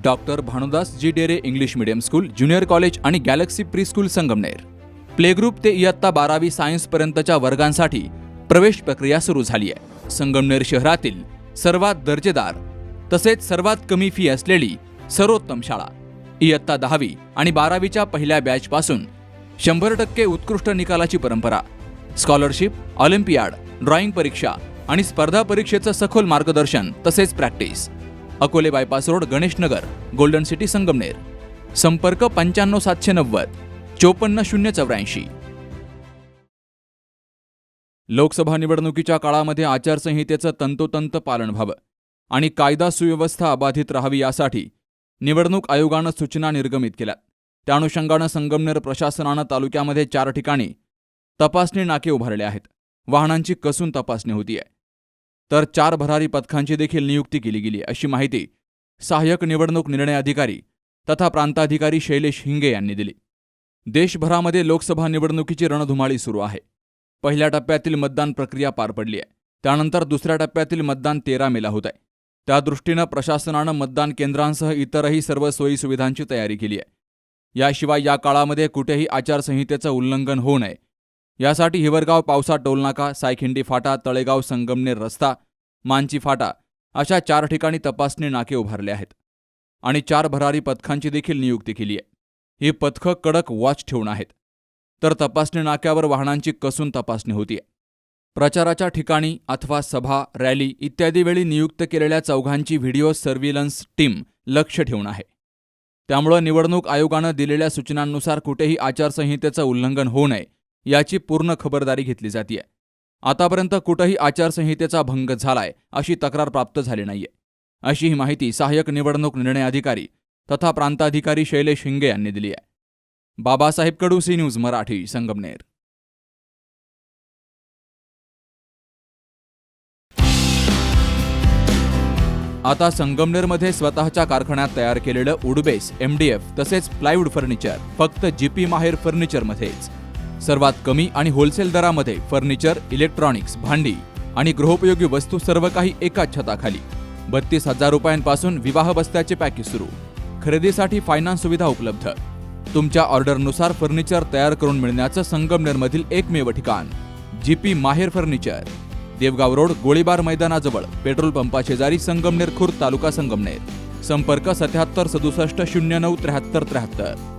Doctor Bhanudas ji Dere English medium school, junior college आणि Galaxy pre school Sangamner. Play group ते इयत्ता 12वी सायन्स पर्यंतच्या वर्गांसाठी प्रवेश प्रक्रिया सुरू झाली आहे. संगमनेर शहरातील सर्वात दर्जेदार तसेच सर्वात कमी फी असलेली सर्वोत्तम शाळा. इयत्ता 10वी आणि 12वीच्या पहिल्या बॅचपासून 100% उत्कृष्ट निकालाची परंपरा. स्कॉलरशिप, ऑलिम्पियाड, ड्रॉइंग परीक्षा आणि स्पर्धा परीक्षेचं सखोल मार्गदर्शन तसेच practice. Akole bypass road, Ganeshnagar, golden city, Sangamner. संपर्क 95790 54084. लोकसभा निवडणुकीच्या काळामध्ये आचारसंहितेचं तंतोतंत पालन व्हावं आणि कायदा सुव्यवस्था अबाधित राहावी यासाठी निवडणूक आयोगानं सूचना निर्गमित केल्या. त्या अनुषंगानं संगमनेर प्रशासनानं तालुक्यामध्ये 4 ठिकाणी तपासणी नाके उभारले आहेत. वाहनांची कसून तपासणी होतीये. तर 4 भरारी पथकांची देखील नियुक्ती केली गेली, अशी माहिती सहाय्यक निवडणूक निर्णय अधिकारी तथा प्रांताधिकारी शैलेश हिंगे यांनी दिली. देशभरामध्ये लोकसभा निवडणुकीची रणधुमाळी सुरू आहे. पहिल्या टप्प्यातील मतदान प्रक्रिया पार पडली आहे. त्यानंतर दुसऱ्या टप्प्यातील मतदान 13 मेला होत आहे. त्या दृष्टीनं प्रशासनानं मतदान केंद्रांसह इतरही सर्व सोयीसुविधांची तयारी केली आहे. याशिवाय या काळामध्ये कुठेही आचारसंहितेचं उल्लंघन होऊ नये यासाठी हिवरगाव पावसा टोलनाका, सायखिंडी फाटा, तळेगाव संगमनेर रस्ता, मांची फाटा अशा 4 ठिकाणी तपासणी नाके उभारले आहेत आणि 4 भरारी पथकांची देखील नियुक्ती केली आहे. ही पथकं कडक वॉच ठेवून आहेत. तर तपासणी नाक्यावर वाहनांची कसून तपासणी होतीये. प्रचाराच्या ठिकाणी अथवा सभा, रॅली इत्यादी वेळी नियुक्त केलेल्या चौघांची व्हिडिओ सर्व्हिलन्स टीम लक्ष ठेवून आहे. त्यामुळे निवडणूक आयोगानं दिलेल्या सूचनांनुसार कुठेही आचारसंहितेचं उल्लंघन होऊ नये याची पूर्ण खबरदारी घेतली जातीये. आतापर्यंत कुठेही आचारसंहितेचा भंग झालाय अशी तक्रार प्राप्त झाली नाहीये, अशी ही माहिती सहाय्यक निवडणूक निर्णय अधिकारी तथा प्रांताधिकारी शैलेश हिंगे यांनी दिली आहे. बाबासाहेब कडू, सी न्यूज मराठी, संगमनेर. आता संगमनेरमध्ये स्वतःच्या कारखान्यात तयार केलेलं वुडबेस, MDF तसेच प्लायवूड फर्निचर फक्त GP माहेर फर्निचरमध्येच. सर्वात कमी आणि होलसेल दरामध्ये फर्निचर, इलेक्ट्रॉनिक्स, भांडी आणि गृहोपयोगी वस्तू सर्व काही एकाच छताखाली. 32,000 रुपयांपासून विवाह बस्त्याचे पॅकेज सुरू. खरेदीसाठी फायनान्स सुविधा उपलब्ध. तुमच्या ऑर्डरनुसार फर्निचर तयार करून मिळण्याचं संगमनेरमधील एकमेव ठिकाण GP माहेर फर्निचर. देवगाव रोड, गोळीबार मैदानाजवळ, पेट्रोल पंपा शेजारी, संगमनेर खुर्द, तालुका संगमनेर. संपर्क 77 67 09 73 73.